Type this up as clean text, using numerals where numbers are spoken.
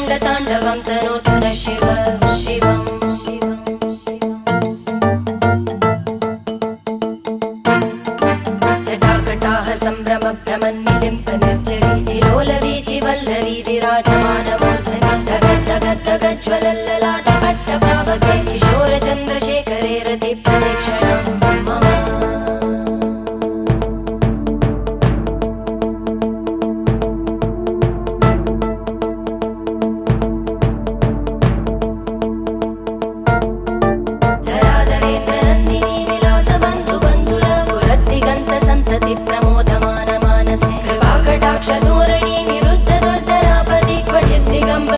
ताण्डवं तनोतु न शिव शिवम् जटाकटाः सम्भ्रमभ्रमन्निलिम्प निर्जरी विलोलवीचि वल्लरी विराजमानमूर्धनि धगद्धगद्धगज्ज्वलल्लला